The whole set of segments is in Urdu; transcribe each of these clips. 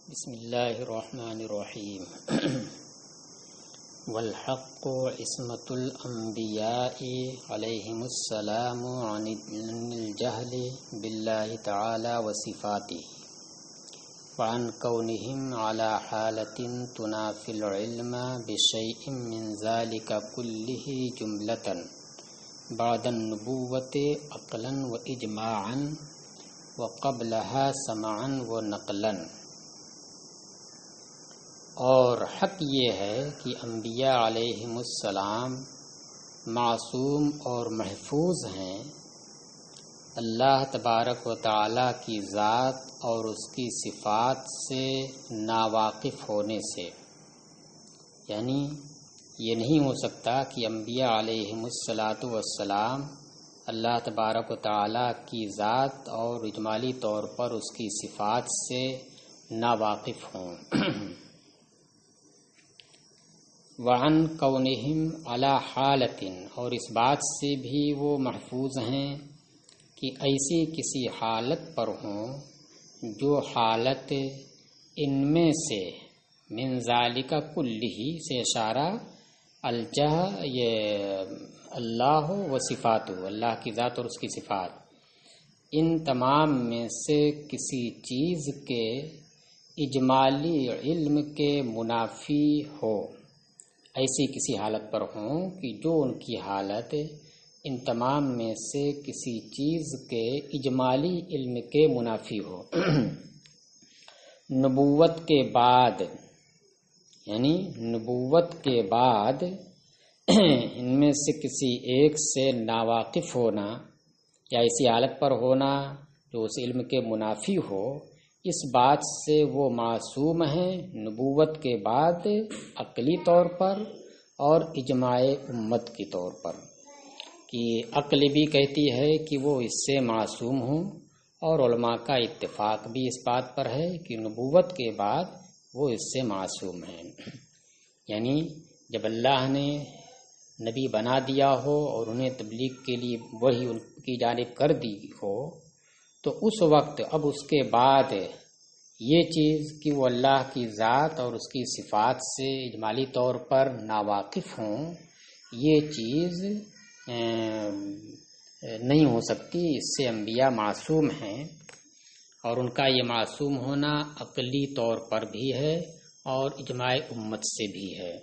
بسم اللہ الرحمن الرحیم والحق عصمت الانبیاء علیہم السلام عن الجہل باللہ تعالی وصفاتہ وعن کونہم علی حالۃ تنافی العلم بشیء من ذلک کلہ جملۃ بعد النبوۃ عقلا واجماعا وقبلها سمعا ونقلا۔ اور حق یہ ہے کہ انبیاء علیہم السلام معصوم اور محفوظ ہیں اللہ تبارک و تعالی کی ذات اور اس کی صفات سے ناواقف ہونے سے، یعنی یہ نہیں ہو سکتا کہ انبیاء علیہم السلام اللہ تبارک و تعالی کی ذات اور اجمالی طور پر اس کی صفات سے ناواقف ہوں۔ وعن کونہم علی حالۃ، اور اس بات سے بھی وہ محفوظ ہیں کہ ایسی کسی حالت پر ہوں جو حالت ان میں سے من ذالک کلہ سے اشارہ الجہ یہ اللہ و صفاتہ، اللہ کی ذات اور اس کی صفات، ان تمام میں سے کسی چیز کے اجمالی علم کے منافی ہو، ایسی کسی حالت پر ہوں کہ جو ان کی حالت ان تمام میں سے کسی چیز کے اجمالی علم کے منافی ہو۔ نبوت کے بعد، یعنی نبوت کے بعد ان میں سے کسی ایک سے ناواقف ہونا یا ایسی حالت پر ہونا جو اس علم کے منافی ہو، اس بات سے وہ معصوم ہیں نبوت کے بعد عقلی طور پر اور اجماع امت کی طور پر، کہ عقل بھی کہتی ہے کہ وہ اس سے معصوم ہوں، اور علماء کا اتفاق بھی اس بات پر ہے کہ نبوت کے بعد وہ اس سے معصوم ہیں۔ یعنی جب اللہ نے نبی بنا دیا ہو اور انہیں تبلیغ کے لیے وحی ان کی جانب کر دی ہو، تو اس وقت اب اس کے بعد یہ چیز کہ وہ اللہ کی ذات اور اس کی صفات سے اجمالی طور پر ناواقف ہوں، یہ چیز نہیں ہو سکتی۔ اس سے انبیاء معصوم ہیں، اور ان کا یہ معصوم ہونا عقلی طور پر بھی ہے اور اجماع امت سے بھی ہے۔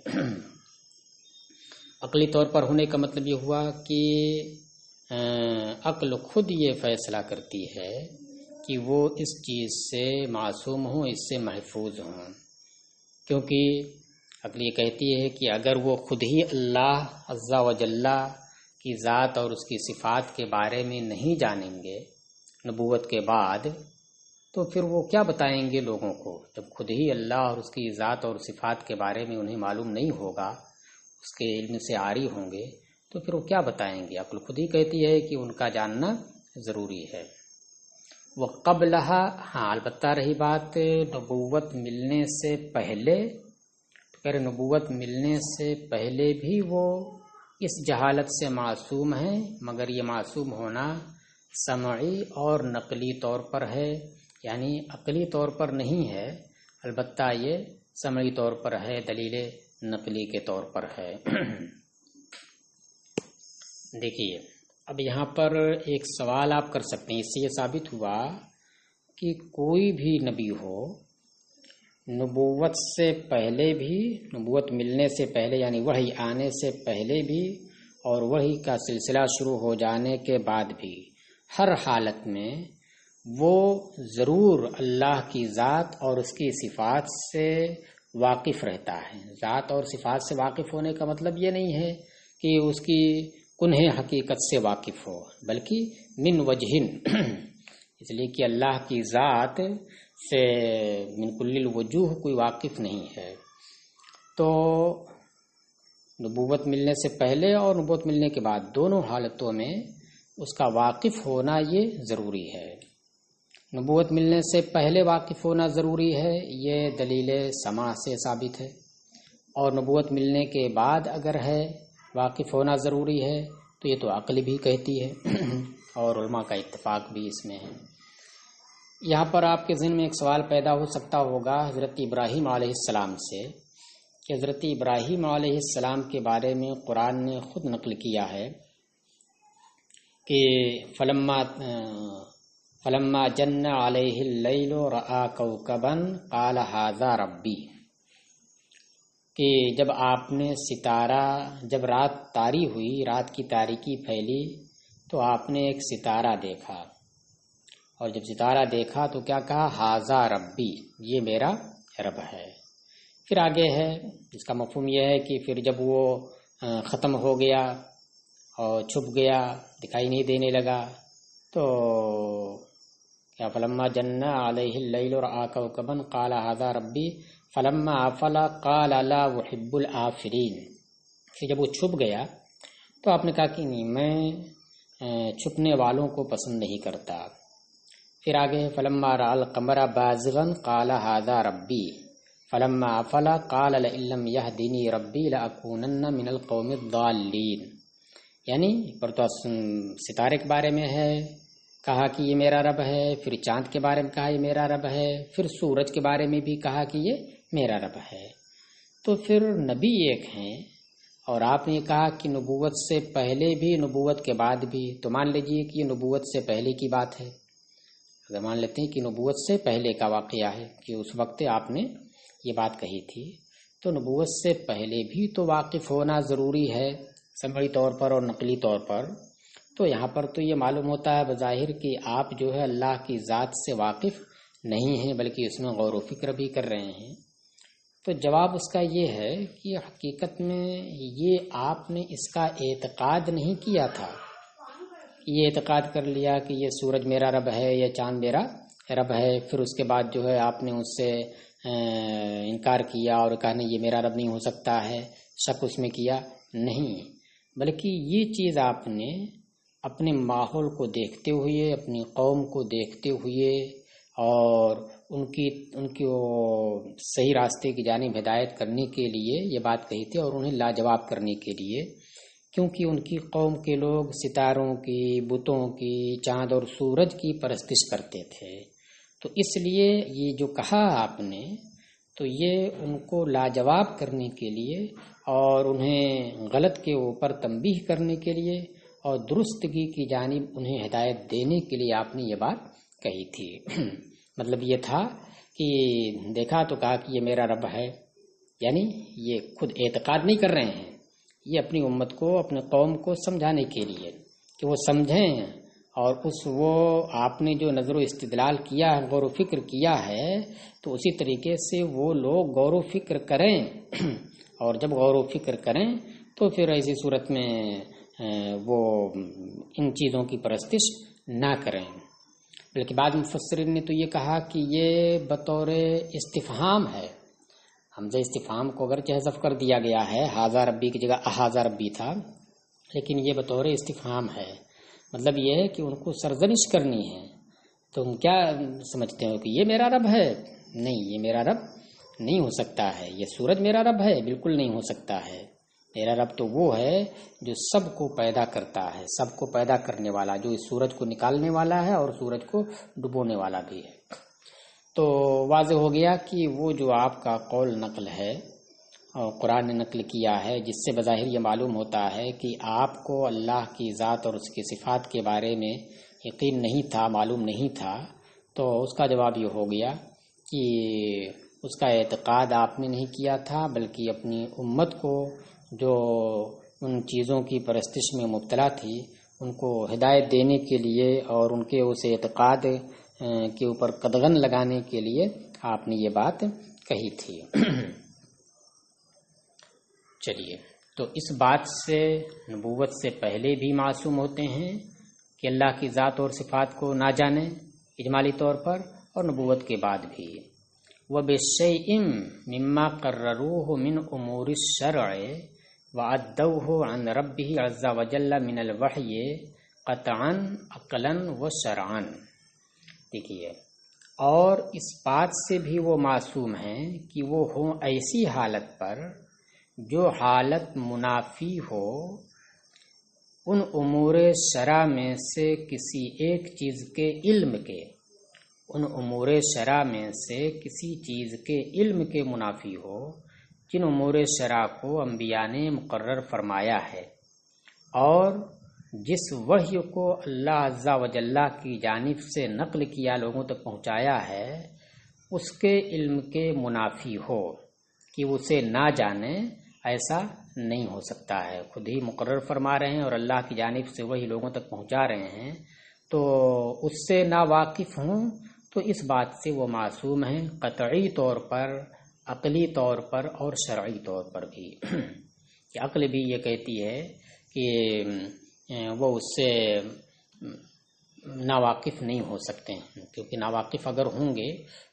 عقلی طور پر ہونے کا مطلب یہ ہوا کہ عقل خود یہ فیصلہ کرتی ہے کہ وہ اس چیز سے معصوم ہوں، اس سے محفوظ ہوں، کیونکہ عقل یہ کہتی ہے کہ اگر وہ خود ہی اللہ عز و جل کی ذات اور اس کی صفات کے بارے میں نہیں جانیں گے نبوت کے بعد، تو پھر وہ کیا بتائیں گے لوگوں کو؟ جب خود ہی اللہ اور اس کی ذات اور صفات کے بارے میں انہیں معلوم نہیں ہوگا، اس کے علم سے عاری ہوں گے، تو پھر وہ کیا بتائیں گے؟ عقل خود ہی کہتی ہے کہ ان کا جاننا ضروری ہے۔ وہ قبلہا، ہاں البتہ رہی بات نبوت ملنے سے پہلے، تو کہہ رہے نبوت ملنے سے پہلے بھی وہ اس جہالت سے معصوم ہیں، مگر یہ معصوم ہونا سمعی اور نقلی طور پر ہے، یعنی عقلی طور پر نہیں ہے، البتہ یہ سمعی طور پر ہے، دلیل نقلی کے طور پر ہے۔ دیکھیے اب یہاں پر ایک سوال آپ کر سکتے ہیں، اس سے یہ ثابت ہوا کہ کوئی بھی نبی ہو نبوت سے پہلے بھی، نبوت ملنے سے پہلے یعنی وحی آنے سے پہلے بھی اور وحی کا سلسلہ شروع ہو جانے کے بعد بھی، ہر حالت میں وہ ضرور اللہ کی ذات اور اس کی صفات سے واقف رہتا ہے۔ ذات اور صفات سے واقف ہونے کا مطلب یہ نہیں ہے کہ اس کی کنہ حقیقت سے واقف ہو، بلکہ من وجہن، اس لیے کہ اللہ کی ذات سے من کل الوجوہ کوئی واقف نہیں ہے۔ تو نبوت ملنے سے پہلے اور نبوت ملنے کے بعد دونوں حالتوں میں اس کا واقف ہونا یہ ضروری ہے۔ نبوت ملنے سے پہلے واقف ہونا ضروری ہے، یہ دلیل سماع سے ثابت ہے، اور نبوت ملنے کے بعد اگر ہے واقف ہونا ضروری ہے تو یہ تو عقل بھی کہتی ہے اور علماء کا اتفاق بھی اس میں ہے۔ یہاں پر آپ کے ذہن میں ایک سوال پیدا ہو سکتا ہوگا حضرت ابراہیم علیہ السلام سے کہ حضرت ابراہیم علیہ السلام کے بارے میں قرآن نے خود نقل کیا ہے کہ فلما جن علیہ اللیل رآ کوکبا قال ھذا ربی، کہ جب آپ نے جب رات طاری ہوئی، رات کی تاریکی پھیلی تو آپ نے ایک ستارہ دیکھا، اور جب ستارہ دیکھا تو کیا کہا؟ ھذا ربی، یہ میرا رب ہے۔ پھر آگے ہے جس کا مفہوم یہ ہے کہ پھر جب وہ ختم ہو گیا اور چھپ گیا، دکھائی نہیں دینے لگا، تو کیا فلما جن علیہ اللیل رآ کوکبا قال ھذا ربی فلما افل قال لا احب الآفلین۔ پھر جب وہ چھپ گیا تو آپ نے کہا کہ نہیں، میں چھپنے والوں کو پسند نہیں کرتا۔ پھر آگے فلما رأى القمر بازغا قال ھذا ربی فلما افل قال لئن لم يهدني ربی لأکونن من القوم الضالین۔ یعنی پر تو ستارے کے بارے میں ہے کہا کہ یہ میرا رب ہے، پھر چاند کے بارے میں کہا یہ میرا رب ہے، پھر سورج کے بارے میں بھی کہا کہ یہ میرا رب ہے۔ تو پھر نبی ایک ہیں، اور آپ نے کہا کہ نبوت سے پہلے بھی نبوت کے بعد بھی، تو مان لیجئے کہ یہ نبوت سے پہلے کی بات ہے۔ اگر مان لیتے ہیں کہ نبوت سے پہلے کا واقعہ ہے کہ اس وقت آپ نے یہ بات کہی تھی، تو نبوت سے پہلے بھی تو واقف ہونا ضروری ہے سمعی طور پر اور نقلی طور پر۔ تو یہاں پر تو یہ معلوم ہوتا ہے بظاہر کہ آپ جو ہے اللہ کی ذات سے واقف نہیں ہیں، بلکہ اس میں غور و فکر بھی کر رہے ہیں۔ تو جواب اس کا یہ ہے کہ حقیقت میں یہ آپ نے اس کا اعتقاد نہیں کیا تھا، یہ اعتقاد کر لیا کہ یہ سورج میرا رب ہے یا چاند میرا رب ہے، پھر اس کے بعد جو ہے آپ نے اس سے انکار کیا اور کہا نہیں یہ میرا رب نہیں ہو سکتا ہے، شک اس میں کیا نہیں، بلکہ یہ چیز آپ نے اپنے ماحول کو دیکھتے ہوئے، اپنی قوم کو دیکھتے ہوئے اور ان کی صحیح راستے کی جانب ہدایت کرنے کے لیے یہ بات کہی تھی، اور انہیں لاجواب کرنے کے لیے، کیونکہ ان کی قوم کے لوگ ستاروں کی، بتوں کی، چاند اور سورج کی پرستش کرتے تھے۔ تو اس لیے یہ جو کہا آپ نے، تو یہ ان کو لاجواب کرنے کے لیے اور انہیں غلط کے اوپر تنبیہ کرنے کے لیے اور درستگی کی جانب انہیں ہدایت دینے کے لیے آپ نے یہ بات کہی تھی۔ مطلب یہ تھا کہ دیکھا تو کہا کہ یہ میرا رب ہے، یعنی یہ خود اعتقاد نہیں کر رہے ہیں، یہ اپنی امت کو، اپنے قوم کو سمجھانے کے لیے کہ وہ سمجھیں، اور وہ آپ نے جو نظر و استدلال کیا ہے، غور و فکر کیا ہے، تو اسی طریقے سے وہ لوگ غور و فکر کریں، اور جب غور و فکر کریں تو پھر ایسی صورت میں وہ ان چیزوں کی پرستش نہ کریں۔ بلکہ بعض مفسرین نے تو یہ کہا کہ یہ بطور استفہام ہے، حمزہ استفہام کو اگرچہ حذف کر دیا گیا ہے، ھذا ربی کی جگہ اھذا ربی تھا، لیکن یہ بطور استفہام ہے، مطلب یہ ہے کہ ان کو سرزنش کرنی ہے۔ تم کیا سمجھتے ہو کہ یہ میرا رب ہے؟ نہیں، یہ میرا رب نہیں ہو سکتا ہے۔ یہ سورج میرا رب ہے؟ بالکل نہیں ہو سکتا ہے۔ میرا رب تو وہ ہے جو سب کو پیدا کرتا ہے، سب کو پیدا کرنے والا، جو اس سورج کو نکالنے والا ہے اور سورج کو ڈبونے والا بھی ہے۔ تو واضح ہو گیا کہ وہ جو آپ کا قول نقل ہے اور قرآن نے نقل کیا ہے، جس سے بظاہر یہ معلوم ہوتا ہے کہ آپ کو اللہ کی ذات اور اس کی صفات کے بارے میں یقین نہیں تھا، معلوم نہیں تھا، تو اس کا جواب یہ ہو گیا کہ اس کا اعتقاد آپ نے نہیں کیا تھا، بلکہ اپنی امت کو جو ان چیزوں کی پرستش میں مبتلا تھی ان کو ہدایت دینے کے لیے اور ان کے اس اعتقاد کے اوپر قدغن لگانے کے لیے آپ نے یہ بات کہی تھی۔ چلیے، تو اس بات سے نبوت سے پہلے بھی معصوم ہوتے ہیں کہ اللہ کی ذات اور صفات کو نہ جانیں اجمالی طور پر، اور نبوت کے بعد بھی وَبِشَيْءٍ مِّمَّا قَرَّرُوهُ مِنْ أُمُورِ الشَّرْعِ وَعَدَّوْهُ عَنْ رَبِّهِ عَزَّ وَجَلَّ مِنَ الْوَحْيِ قَطْعًا عَقْلًا وَشَرْعًا۔ دیکھیے، اور اس بات سے بھی وہ معصوم ہیں کہ وہ ہوں ایسی حالت پر جو حالت منافی ہو ان امور شرع میں سے کسی ایک چیز کے علم کے، ان امور شرع میں سے کسی چیز کے علم کے منافی ہو جن امور شرع کو انبیاء نے مقرر فرمایا ہے اور جس وحی کو اللہ عز و جل کی جانب سے نقل کیا لوگوں تک پہنچایا ہے اس کے علم کے منافی ہو کہ اسے نہ جانے، ایسا نہیں ہو سکتا ہے۔ خود ہی مقرر فرما رہے ہیں اور اللہ کی جانب سے وہی لوگوں تک پہنچا رہے ہیں، تو اس سے نا واقف ہوں تو اس بات سے وہ معصوم ہیں، قطعی طور پر، عقلی طور پر اور شرعی طور پر بھی۔ کہ عقل بھی یہ کہتی ہے کہ وہ اس سے ناواقف نہیں ہو سکتے ہیں، کیونکہ ناواقف اگر ہوں گے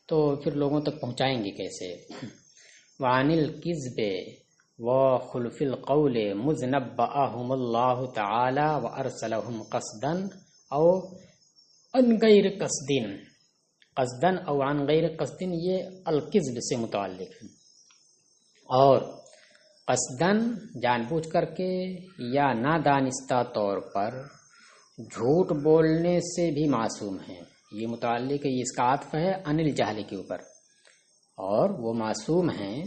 تو پھر لوگوں تک پہنچائیں گے کیسے؟ وعن الکذب وخلف القول مذنبأهم اللہ تعالی وارسلهم قصدا او عن غیر قصد، قصدا او عن غیر قصد یہ الکذب سے متعلق ہے، اور قصداً جان بوجھ کر کے یا نادانستہ طور پر جھوٹ بولنے سے بھی معصوم ہیں۔ یہ متعلق ہے، یہ اس کا عطف ہے عن الجہل کے اوپر، اور وہ معصوم ہیں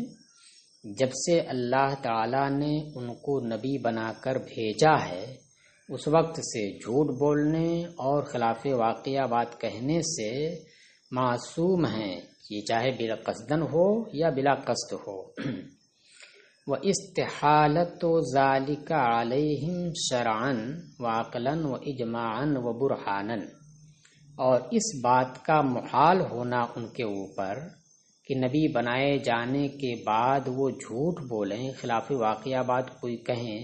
جب سے اللہ تعالیٰ نے ان کو نبی بنا کر بھیجا ہے، اس وقت سے جھوٹ بولنے اور خلاف واقعہ بات کہنے سے معصوم ہیں، یہ چاہے بلا قصدن ہو یا بلا قصد ہو۔ وَإِسْتِحَالَةُ ذَلِكَ عَلَيْهِمْ شَرْعًا وَعَقْلًا وَإِجْمَاعًا وَبُرْهَانًا، اور اس بات کا محال ہونا ان کے اوپر کہ نبی بنائے جانے کے بعد وہ جھوٹ بولیں، خلاف واقعہ بات کوئی کہیں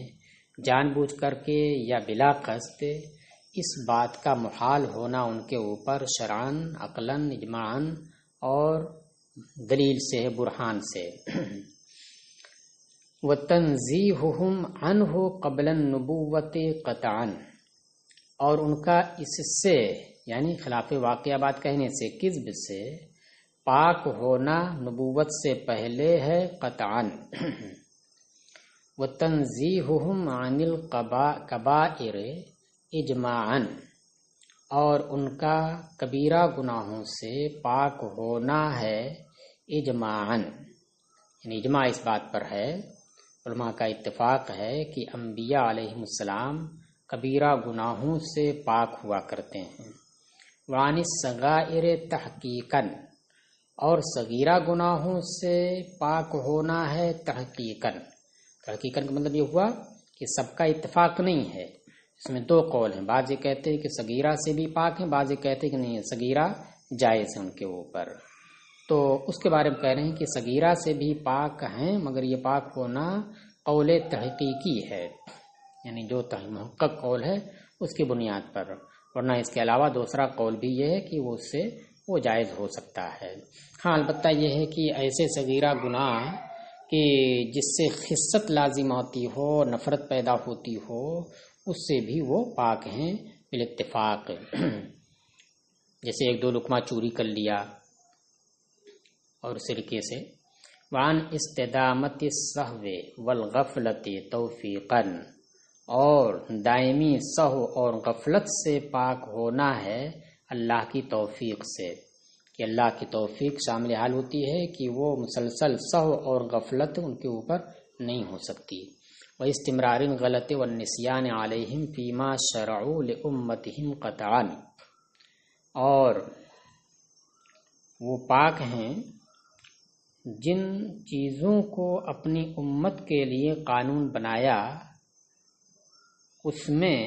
جان بوجھ کر کے یا بلا قصد، اس بات کا محال ہونا ان کے اوپر شرعاً، عقلاً، اجماعاً اور دلیل سے، برہان سے۔ وَتَنزِيهُهُمْ عَنْهُ قَبْلَ النُّبُوَّةِ قَطْعًا، اور ان کا اس سے یعنی خلاف واقعہ بات کہنے سے، کذب سے پاک ہونا نبوت سے پہلے ہے قطعاً۔ وَتَنزِيهُهُمْ عَنِ الْكَبَائِرِ اجماعاً، اور ان کا کبیرہ گناہوں سے پاک ہونا ہے اجماعاً، یعنی اجماع اس بات پر ہے، علماء کا اتفاق ہے کہ انبیاء علیہم السلام کبیرہ گناہوں سے پاک ہوا کرتے ہیں۔ وعن الصغائر تحقیقاً، اور صغیرہ گناہوں سے پاک ہونا ہے تحقیقاً۔ تحقیقاً کا مطلب یہ ہوا کہ سب کا اتفاق نہیں ہے، اس میں دو قول ہیں، بعض یہ کہتے ہیں کہ صغیرہ سے بھی پاک ہیں، بعض یہ کہتے ہیں کہ نہیں، صغیرہ جائز ہے ان کے اوپر، تو اس کے بارے میں کہہ رہے ہیں کہ صغیرہ سے بھی پاک ہیں، مگر یہ پاک ہونا قول تحقیقی ہے، یعنی جو محقق قول ہے اس کی بنیاد پر، ورنہ اس کے علاوہ دوسرا قول بھی یہ ہے کہ وہ اس سے وہ جائز ہو سکتا ہے۔ ہاں البتہ یہ ہے کہ ایسے صغیرہ گناہ کہ جس سے خست لازم ہوتی ہو، نفرت پیدا ہوتی ہو، اس سے بھی وہ پاک ہیں بالاتفاق، جیسے ایک دو لقمہ چوری کر لیا اور سرکے سے۔ وعن استدامت السہو والغفلت توفیقاً، اور دائمی سہو اور غفلت سے پاک ہونا ہے اللہ کی توفیق سے، کہ اللہ کی توفیق شامل حال ہوتی ہے کہ وہ مسلسل سہو اور غفلت ان کے اوپر نہیں ہو سکتی۔ وَإِسْتِمْرَارِ الْغَلَطِ وَالنِّسْيَانِ عَلَيْهِمْ فِي مَا شَرَعُوا لِأُمَّتِهِمْ قَطْعًا، اور وہ پاک ہیں جن چیزوں کو اپنی امت کے لیے قانون بنایا اس میں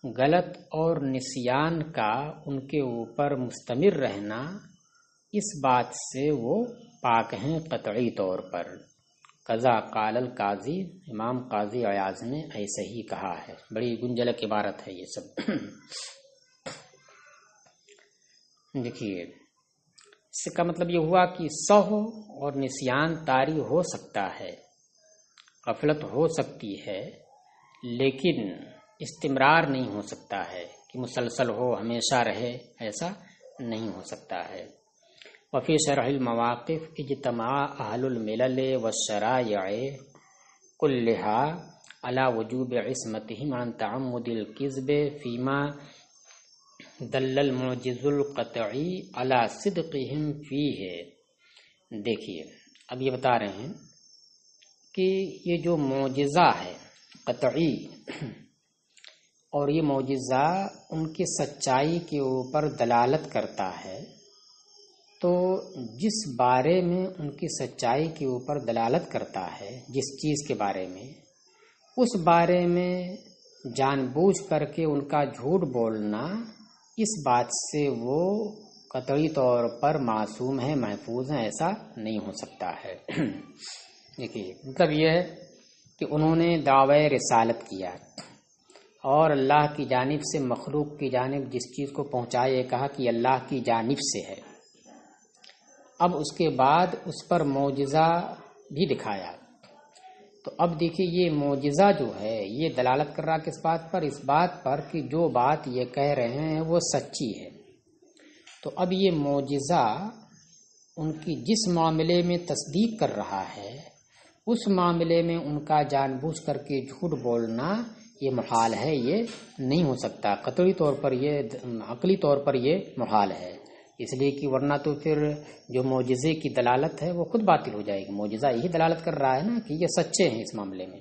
غلط اور نسیان کا ان کے اوپر مستمر رہنا، اس بات سے وہ پاک ہیں قطعی طور پر۔ قضا قال القاضی، امام قاضی عیاض نے ایسے ہی کہا ہے، بڑی گنجلک عبارت ہے یہ سب۔ دیکھیے اس کا مطلب یہ ہوا کہ سہو اور نسیان طاری ہو سکتا ہے، غفلت ہو سکتی ہے، لیکن استمرار نہیں ہو سکتا ہے کہ مسلسل ہو، ہمیشہ رہے، ایسا نہیں ہو سکتا ہے۔ وفی شرح المواقف اجتماع اہل الملل والشرائع كلها على وجوب عصمتهم عن تعمد الكذب فيما دل المعجز القطعی علی صدقہم فیہ. دیکھیے اب یہ بتا رہے ہیں کہ یہ جو معجزہ ہے قطعی، اور یہ معجزہ ان کی سچائی کے اوپر دلالت کرتا ہے، تو جس بارے میں ان کی سچائی کے اوپر دلالت کرتا ہے، جس چیز کے بارے میں، اس بارے میں جان بوجھ کر کے ان کا جھوٹ بولنا، اس بات سے وہ قطعی طور پر معصوم ہیں، محفوظ ہیں، ایسا نہیں ہو سکتا ہے. دیکھیے مطلب یہ ہے کہ انہوں نے دعوی رسالت کیا اور اللہ کی جانب سے مخلوق کی جانب جس چیز کو پہنچایا، یہ کہا کہ اللہ کی جانب سے ہے. اب اس کے بعد اس پر معجزہ بھی دکھایا. تو اب دیکھیے یہ معجزہ جو ہے یہ دلالت کر رہا کس بات پر؟ اس بات پر کہ جو بات یہ کہہ رہے ہیں وہ سچی ہے. تو اب یہ معجزہ ان کی جس معاملے میں تصدیق کر رہا ہے، اس معاملے میں ان کا جان بوجھ کر کے جھوٹ بولنا یہ محال ہے، یہ نہیں ہو سکتا. قطعی طور پر یہ، عقلی طور پر یہ محال ہے، اس لیے کہ ورنہ تو پھر جو معجزے کی دلالت ہے وہ خود باطل ہو جائے گی. معجزہ یہی دلالت کر رہا ہے نا کہ یہ سچے ہیں اس معاملے میں،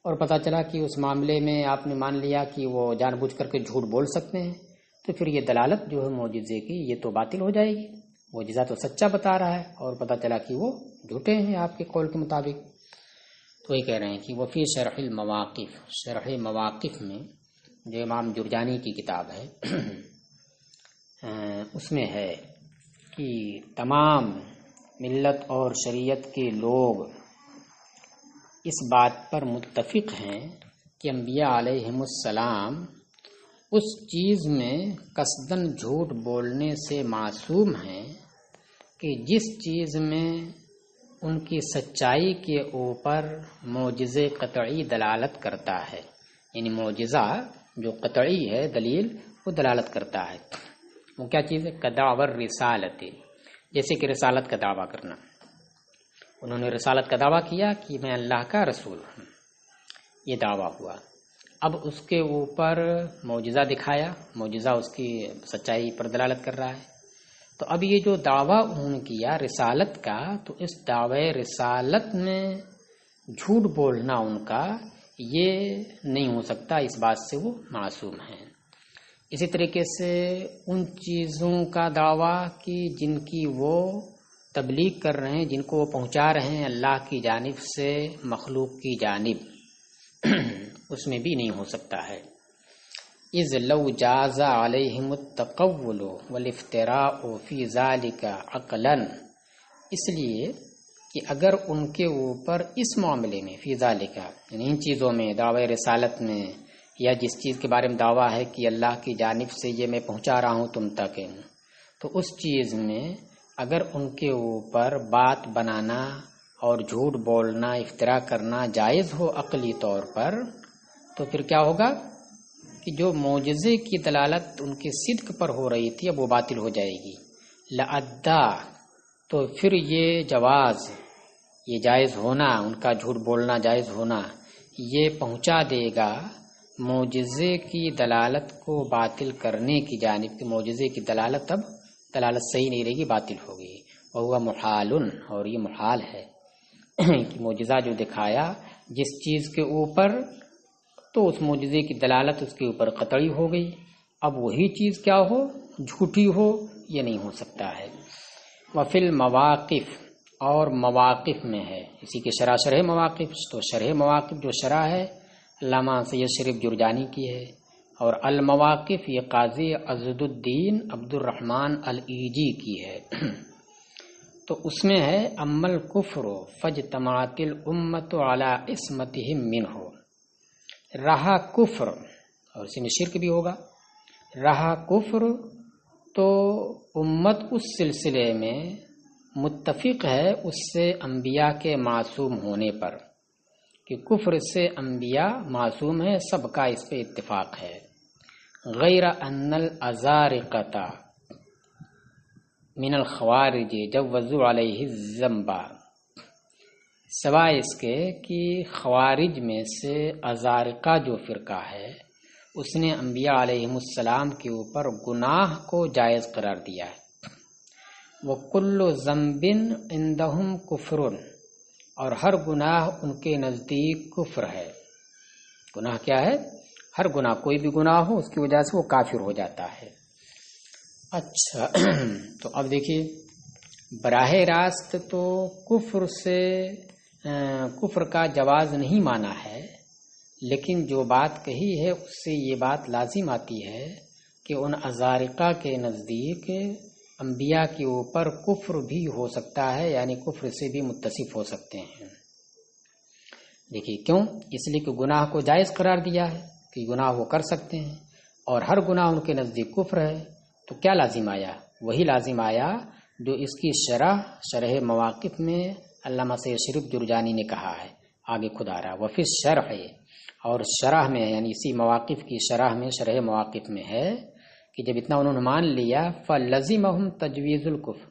اور پتہ چلا کہ اس معاملے میں آپ نے مان لیا کہ وہ جان بوجھ کر کے جھوٹ بول سکتے ہیں، تو پھر یہ دلالت جو ہے معجزے کی یہ تو باطل ہو جائے گی. معجزہ تو سچا بتا رہا ہے اور پتہ چلا کہ وہ جھوٹے ہیں آپ کے قول کے مطابق. تو یہ کہہ رہے ہیں کہ وہ فی شرح المواقف، شرح مواقف میں جو امام جرجانی کی کتاب ہے اس میں ہے کہ تمام ملت اور شریعت کے لوگ اس بات پر متفق ہیں کہ انبیاء علیہم السلام اس چیز میں قصداً جھوٹ بولنے سے معصوم ہیں کہ جس چیز میں ان کی سچائی کے اوپر معجزے قطعی دلالت کرتا ہے. یعنی معجزہ جو قطعی ہے دلیل وہ دلالت کرتا ہے. وہ کیا چیز ہے؟ کدعوی رسالت، جیسے کہ رسالت کا دعویٰ کرنا. انہوں نے رسالت کا دعویٰ کیا کہ میں اللہ کا رسول ہوں، یہ دعویٰ ہوا. اب اس کے اوپر معجزہ دکھایا، معجزہ اس کی سچائی پر دلالت کر رہا ہے. تو اب یہ جو دعویٰ انہوں نے کیا رسالت کا، تو اس دعوی رسالت میں جھوٹ بولنا ان کا یہ نہیں ہو سکتا، اس بات سے وہ معصوم ہیں. اسی طریقے سے ان چیزوں کا دعویٰ کہ جن کی وہ تبلیغ کر رہے ہیں، جن کو وہ پہنچا رہے ہیں اللہ کی جانب سے مخلوق کی جانب، اس میں بھی نہیں ہو سکتا ہے. اذ لو جاز علیہم التقول والافتراء فی ذلک عقلا، اس لیے کہ اگر ان کے اوپر اس معاملے میں، فی ذالک یعنی ان چیزوں میں، دعوی رسالت میں، یا جس چیز کے بارے میں دعویٰ ہے کہ اللہ کی جانب سے یہ میں پہنچا رہا ہوں تم تک، تو اس چیز میں اگر ان کے اوپر بات بنانا اور جھوٹ بولنا، افتراء کرنا جائز ہو عقلی طور پر، تو پھر کیا ہوگا کہ جو معجزے کی دلالت ان کے صدق پر ہو رہی تھی اب وہ باطل ہو جائے گی. لَأَدَّا، تو پھر یہ جواز، یہ جائز ہونا، ان کا جھوٹ بولنا جائز ہونا، یہ پہنچا دے گا معجزے کی دلالت کو باطل کرنے کی جانب، کہ معجزے کی دلالت اب دلالت صحیح نہیں رہے گی، باطل ہوگی. وَهُوَ مُحَالٌ، اور یہ محال ہے کہ معجزہ جو دکھایا جس چیز کے اوپر، تو اس معجزے کی دلالت اس کے اوپر قطعی ہو گئی، اب وہی چیز کیا ہو؟ جھوٹی ہو، یہ نہیں ہو سکتا ہے. وَفِي الْمَوَاقِفِ، اور مواقف میں ہے، اسی کے شرح مواقف. تو شرح مواقف جو شرح ہے علامہ سید شریف جرجانی کی ہے، اور المواقف یہ قاضی عضد الدین عبد الرحمن الایجی کی ہے. تو اس میں ہے اما الکفر فاجتمعت الامۃ علی عصمتہم منہ، رہا کفر، اور اسی میں شرک بھی ہوگا، رہا کفر تو امت اس سلسلے میں متفق ہے اس سے انبیاء کے معصوم ہونے پر، کہ کفر سے انبیاء معصوم ہے، سب کا اس پہ اتفاق ہے. غیر ان الازارقۃ من الخوارج جوزوا علیہ الذنب، سوائے اس کے کہ خوارج میں سے ازارقہ جو فرقہ ہے اس نے انبیاء علیہم السلام کے اوپر گناہ کو جائز قرار دیا ہے۔ وَكُلُّ ذَنْبٍ عِنْدَهُمْ كُفْرٌ، اور ہر گناہ ان کے نزدیک کفر ہے۔ گناہ کیا ہے؟ ہر گناہ، کوئی بھی گناہ ہو اس کی وجہ سے وہ کافر ہو جاتا ہے۔ اچھا تو اب دیکھیے، براہ راست تو کفر سے کفر کا جواز نہیں مانا ہے، لیکن جو بات کہی ہے اس سے یہ بات لازم آتی ہے کہ ان ازارقہ کے نزدیک انبیاء کے اوپر کفر بھی ہو سکتا ہے، یعنی کفر سے بھی متصف ہو سکتے ہیں۔ دیکھیے کیوں؟ اس لیے کہ گناہ کو جائز قرار دیا ہے کہ گناہ وہ کر سکتے ہیں، اور ہر گناہ ان کے نزدیک کفر ہے، تو کیا لازم آیا؟ وہی لازم آیا جو اس کی شرح مواقف میں علامہ سید شریف جرجانی نے کہا ہے، آگے خود آ رہا وفی الشرح، اور شرح میں یعنی اسی مواقف کی شرح میں، شرح مواقف میں ہے کہ جب اتنا انہوں نے مان لیا فَلَزِمَهُمْ تَجْوِيزُ الْكُفْرِ،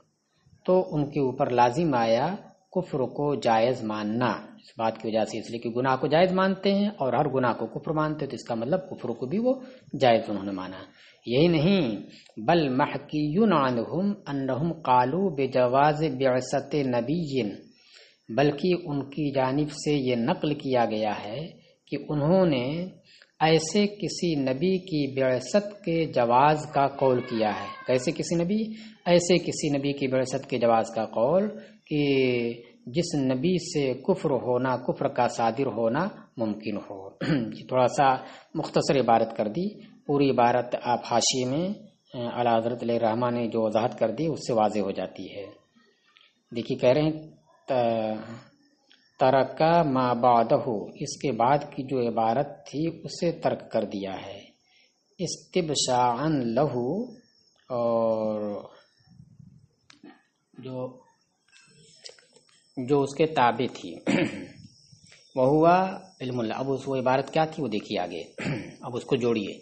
تو ان کے اوپر لازم آیا کفر کو جائز ماننا، اس بات کی وجہ سے، اس لیے کہ گناہ کو جائز مانتے ہیں اور ہر گناہ کو کفر مانتے ہیں، تو اس کا مطلب کفر کو بھی وہ جائز انہوں نے مانا۔ یہی نہیں، بل محکیون عنہم انہم قالوا بجواز بعثت نبی، بلکہ ان کی جانب سے یہ نقل کیا گیا ہے کہ انہوں نے ایسے کسی نبی کی بعثت کے جواز کا قول کیا ہے۔ کیسے کسی نبی؟ ایسے کسی نبی کی بعثت کے جواز کا قول کہ جس نبی سے کفر ہونا، کفر کا صادر ہونا ممکن ہو۔ تھوڑا سا مختصر عبارت کر دی، پوری عبارت آپ حاشیے میں اعلیٰ حضرت علیہ الرحمہ نے جو وضاحت کر دی اس سے واضح ہو جاتی ہے۔ دیکھیے کہہ رہے ہیں ترکا ما بعدہ، اس کے بعد کی جو عبارت تھی اسے ترک کر دیا ہے، استبشاعا لہو، اور جو اس کے تابع تھی وہ ہوا علم اللہ۔ اب اس وہ عبارت کیا تھی وہ دیکھیے آگے، اب اس کو جوڑیے،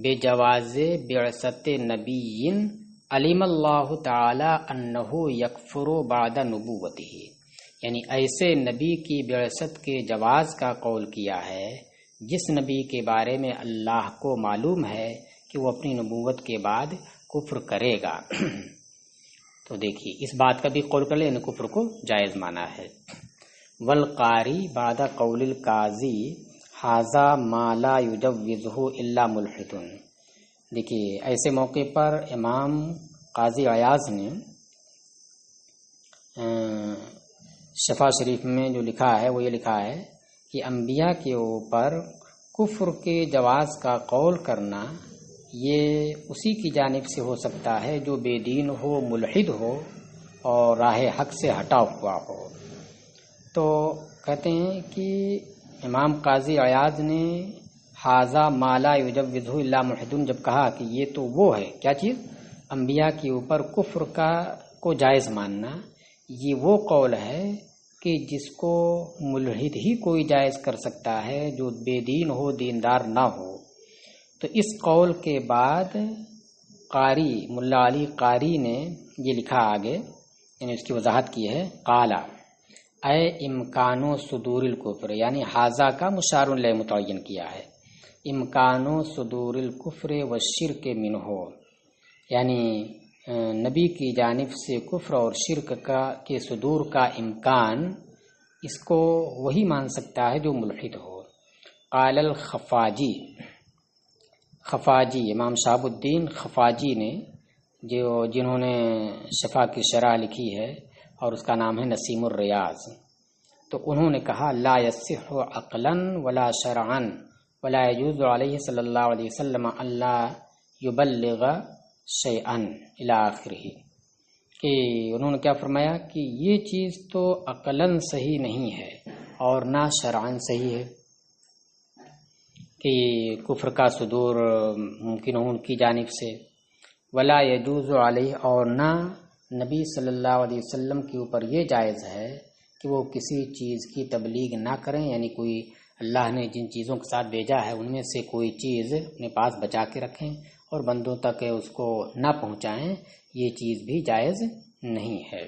بے جواز بعثت نبی علم اللہ تعالی انہ یکفر بعد نبوتہ، یعنی ایسے نبی کی بعثت کے جواز کا قول کیا ہے جس نبی کے بارے میں اللہ کو معلوم ہے کہ وہ اپنی نبوت کے بعد کفر کرے گا۔ تو دیکھیے اس بات کا بھی قول کر لیں، یعنی کفر کو جائز مانا ہے۔ والقاری بعد قول القاضی ھذا ما لا یجوزہ الا ملحد، دیکھیے ایسے موقع پر امام قاضی عیاض نے شفا شریف میں جو لکھا ہے وہ یہ لکھا ہے کہ انبیاء کے اوپر کفر کے جواز کا قول کرنا یہ اسی کی جانب سے ہو سکتا ہے جو بے دین ہو، ملحد ہو اور راہ حق سے ہٹا ہوا ہو۔ تو کہتے ہیں کہ امام قاضی عیاض نے ھذا ما لا یجوزہ الا ملحد جب کہا کہ یہ تو وہ ہے، کیا چیز؟ انبیاء کے اوپر کفر کو جائز ماننا، یہ وہ قول ہے کہ جس کو ملحد ہی کوئی جائز کر سکتا ہے جو بے دین ہو، دیندار نہ ہو۔ تو اس قول کے بعد قاری ملا علی قاری نے یہ لکھا آگے، یعنی اس کی وضاحت کی ہے، قالا اے امکان و صدور الکفر، یعنی ھذا کا مشار الیہ متعین کیا ہے، امکان و صدور الکفر و شرک منہ، یعنی نبی کی جانب سے کفر اور شرک کے صدور کا امکان، اس کو وہی مان سکتا ہے جو ملحد ہو۔ قال الخفاجی، خفاجی امام شہاب الدین خفاجی نے جنہوں نے شفا کی شرح لکھی ہے اور اس کا نام ہے نسیم الریاض، تو انہوں نے کہا لا یصح عقلا ولا شرعا ولا یجوز علیہ صلی اللہ علیہ وسلم اللہ یبلغ شیئا الی آخرہ، کہ انہوں نے کیا فرمایا کہ یہ چیز تو عقلاً صحیح نہیں ہے اور نہ شرعاً صحیح ہے کہ کفر کا صدور ممکن ہو ان کی جانب سے، ولا یجوز علیہ، اور نہ نبی صلی اللہ علیہ وسلم کے اوپر یہ جائز ہے کہ وہ کسی چیز کی تبلیغ نہ کریں، یعنی کوئی اللہ نے جن چیزوں کے ساتھ بھیجا ہے ان میں سے کوئی چیز اپنے پاس بچا کے رکھیں اور بندوں تک اس کو نہ پہنچائیں، یہ چیز بھی جائز نہیں ہے۔